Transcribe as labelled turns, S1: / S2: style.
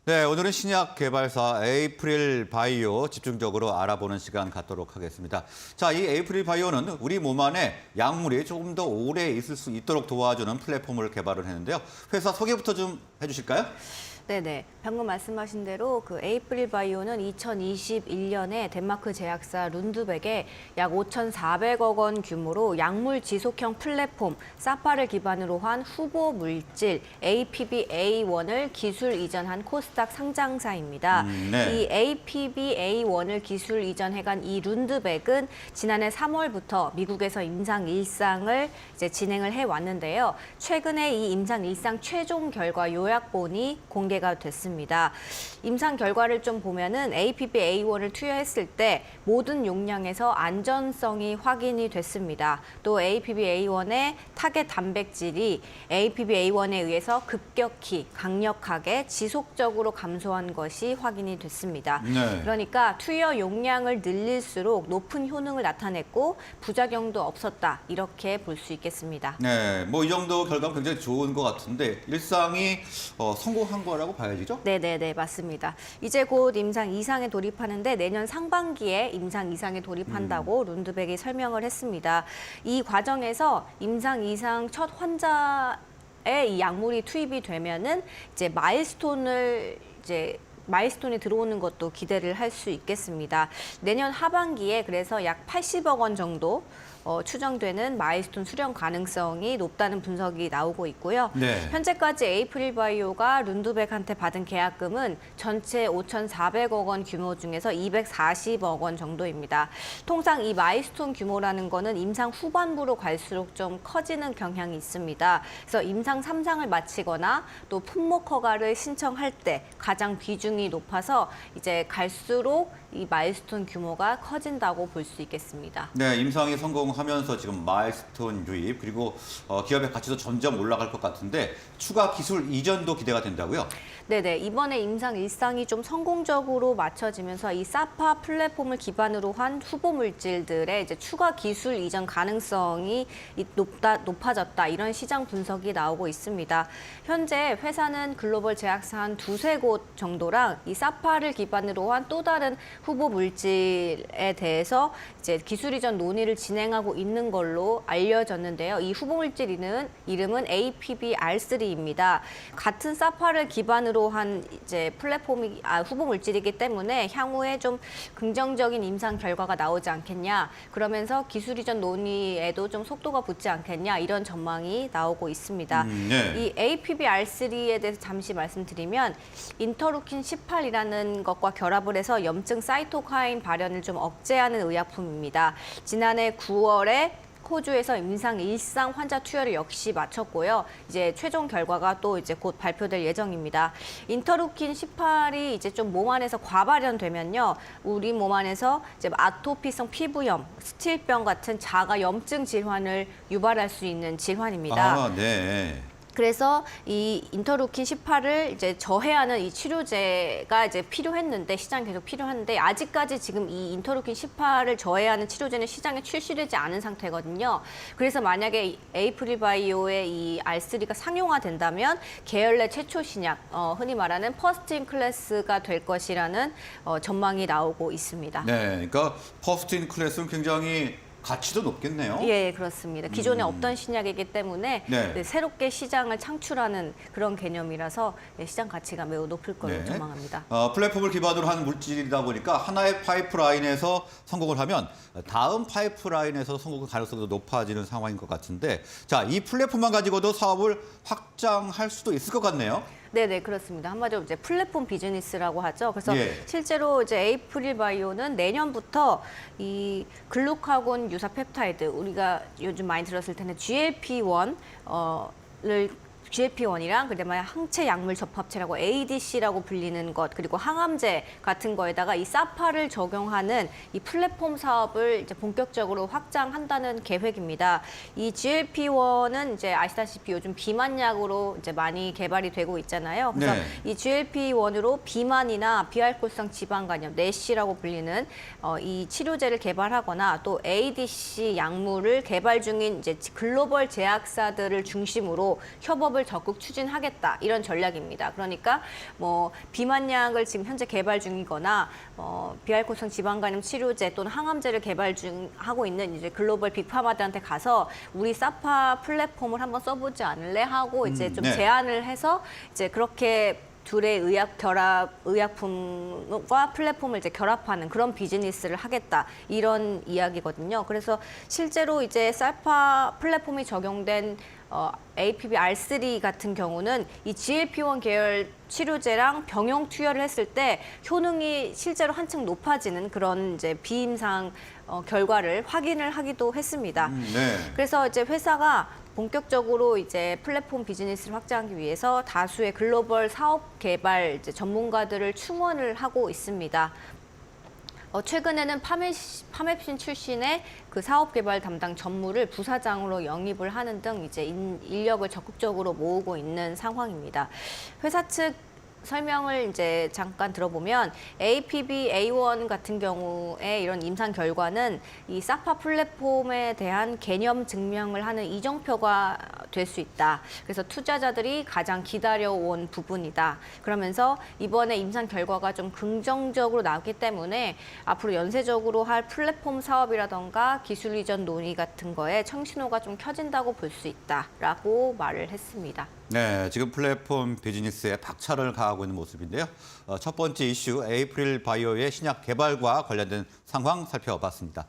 S1: 네, 오늘은 신약 개발사 에이프릴 바이오 집중적으로 알아보는 시간 갖도록 하겠습니다. 자, 이 에이프릴 바이오는 우리 몸 안에 약물이 조금 더 오래 있을 수 있도록 도와주는 플랫폼을 개발을 했는데요. 회사 소개부터 좀 해주실까요?
S2: 네네. 방금 말씀하신 대로 그 에이프릴 바이오는 2021년에 덴마크 제약사 룬드백에 약 5,400억 원 규모로 약물 지속형 플랫폼 사파를 기반으로 한 후보 물질 APB-A1을 기술 이전한 코스닥 상장사입니다.
S1: 네.
S2: 이 APB-A1을 기술 이전해간 이 룬드백은 지난해 3월부터 미국에서 임상 1상을 이제 진행을 해왔는데요. 최근에 이 임상 1상 최종 결과 요약본이 공개가 됐습니다. 임상 결과를 좀 보면은 APB-A1을 투여했을 때 모든 용량에서 안전성이 확인이 됐습니다. 또 APB-A1의 타겟 단백질이 APB-A1에 의해서 급격히 강력하게 지속적으로 감소한 것이 확인이 됐습니다.
S1: 네.
S2: 그러니까 투여 용량을 늘릴수록 높은 효능을 나타냈고 부작용도 없었다. 이렇게 볼 수 있겠습니다.
S1: 네, 뭐 이 정도 결과는 굉장히 좋은 것 같은데 일상이 성공한 거라고 봐야죠?
S2: 네네네, 맞습니다. 이제 곧 임상 2상에 돌입하는데 내년 상반기에 임상 2상에 돌입한다고 룬드백이 설명을 했습니다. 이 과정에서 임상 2상 첫 환자의 이 약물이 투입이 되면은 이제 마일스톤이 들어오는 것도 기대를 할 수 있겠습니다. 내년 하반기에 그래서 약 80억 원 정도 추정되는 마일스톤 수령 가능성이 높다는 분석이 나오고 있고요.
S1: 네.
S2: 현재까지 에이프릴 바이오가 룬드백한테 받은 계약금은 전체 5,400억 원 규모 중에서 240억 원 정도입니다. 통상 이 마일스톤 규모라는 거는 임상 후반부로 갈수록 좀 커지는 경향이 있습니다. 그래서 임상 3상을 마치거나 또 품목 허가를 신청할 때 가장 비중이 높아서 이제 갈수록 이 마일스톤 규모가 커진다고 볼 수 있겠습니다.
S1: 네, 임상이 성공하면서 지금 마일스톤 유입 그리고 기업의 가치도 점점 올라갈 것 같은데 추가 기술 이전도 기대가 된다고요?
S2: 네네. 이번에 임상 1상이 좀 성공적으로 맞춰지면서 이 사파 플랫폼을 기반으로 한 후보 물질들의 이제 추가 기술 이전 가능성이 높아졌다. 이런 시장 분석이 나오고 있습니다. 현재 회사는 글로벌 제약사 한 두세 곳 정도랑 이 사파를 기반으로 한 또 다른 후보 물질에 대해서 이제 기술 이전 논의를 진행하고 있는 걸로 알려졌는데요. 이 후보 물질 이름은 APB-R3입니다. 같은 사파를 기반으로 한 이제 후보 물질이기 때문에 향후에 좀 긍정적인 임상 결과가 나오지 않겠냐. 그러면서 기술 이전 논의에도 좀 속도가 붙지 않겠냐. 이런 전망이 나오고 있습니다.
S1: 네.
S2: 이 APB-R3에 대해서 잠시 말씀드리면 인터루킨 18이라는 것과 결합을 해서 염증 사이토카인 발현을 좀 억제하는 의약품입니다. 지난해 9월에 호주에서 임상 1상 환자 투여를 역시 마쳤고요. 이제 최종 결과가 또 이제 곧 발표될 예정입니다. 인터루킨 18이 이제 좀 몸 안에서 과발현되면요. 우리 몸 안에서 이제 아토피성 피부염, 스틸병 같은 자가 염증 질환을 유발할 수 있는 질환입니다.
S1: 아, 네.
S2: 그래서 이 인터루킨 18을 이제 저해하는 이 치료제가 이제 필요했는데 시장에 계속 필요한데 아직까지 지금 이 인터루킨 18을 저해하는 치료제는 시장에 출시되지 않은 상태거든요. 그래서 만약에 에이프릴 바이오의 이 R3가 상용화된다면 계열 내 최초 신약, 흔히 말하는 퍼스트 인 클래스가 될 것이라는 전망이 나오고 있습니다.
S1: 네, 그러니까 퍼스트 인 클래스는 굉장히 가치도 높겠네요.
S2: 예, 그렇습니다. 기존에 없던 신약이기 때문에
S1: 네.
S2: 새롭게 시장을 창출하는 그런 개념이라서 시장 가치가 매우 높을 걸로
S1: 네.
S2: 전망합니다.
S1: 플랫폼을 기반으로 한 물질이다 보니까 하나의 파이프라인에서 성공을 하면 다음 파이프라인에서 성공 가능성도 높아지는 상황인 것 같은데 자, 이 플랫폼만 가지고도 사업을 확장할 수도 있을 것 같네요.
S2: 네네, 그렇습니다. 한마디로 이제 플랫폼 비즈니스라고 하죠. 그래서
S1: 예.
S2: 실제로 이제 에이프릴 바이오는 내년부터 이 글루카곤 유사 펩타이드, 우리가 요즘 많이 들었을 텐데 GLP-1이랑 그다음에 항체 약물 접합체라고 ADC라고 불리는 것 그리고 항암제 같은 거에다가 이 사파를 적용하는 이 플랫폼 사업을 이제 본격적으로 확장한다는 계획입니다. 이 GLP-1은 이제 아시다시피 요즘 비만약으로 이제 많이 개발이 되고 있잖아요. 그래서
S1: 네.
S2: 이 GLP-1으로 비만이나 비알코올성 지방 간염, 내시라고 불리는 이 치료제를 개발하거나 또 ADC 약물을 개발 중인 이제 글로벌 제약사들을 중심으로 협업을 사업을 적극 추진하겠다 이런 전략입니다. 그러니까 뭐 비만약을 지금 현재 개발 중이거나 비알코올성 지방간염 치료제 또는 항암제를 하고 있는 이제 글로벌 빅파마들한테 가서 우리 사파 플랫폼을 한번 써보지 않을래 하고 이제 좀
S1: 네.
S2: 제안을 해서 이제 그렇게 둘의 의약품과 플랫폼을 이제 결합하는 그런 비즈니스를 하겠다 이런 이야기거든요. 그래서 실제로 이제 사파 플랫폼이 적용된 APB R3 같은 경우는 이 GLP-1 계열 치료제랑 병용 투여를 했을 때 효능이 실제로 한층 높아지는 그런 이제 비임상 결과를 확인을 하기도 했습니다.
S1: 네.
S2: 그래서 이제 회사가 본격적으로 이제 플랫폼 비즈니스를 확장하기 위해서 다수의 글로벌 사업 개발 이제 전문가들을 충원을 하고 있습니다. 최근에는 파맵신 출신의 그 사업 개발 담당 전무를 부사장으로 영입을 하는 등 이제 인력을 적극적으로 모으고 있는 상황입니다. 회사 측 설명을 이제 잠깐 들어보면 APB A1 같은 경우에 이런 임상 결과는 이 사파 플랫폼에 대한 개념 증명을 하는 이정표가 될 수 있다. 그래서 투자자들이 가장 기다려온 부분이다. 그러면서 이번에 임상 결과가 좀 긍정적으로 나왔기 때문에 앞으로 연쇄적으로 할 플랫폼 사업이라던가 기술 이전 논의 같은 거에 청신호가 좀 켜진다고 볼 수 있다라고 말을 했습니다.
S1: 네, 지금 플랫폼 비즈니스에 박차를 가하고 있는 모습인데요. 첫 번째 이슈 에이프릴 바이오의 신약 개발과 관련된 상황 살펴봤습니다.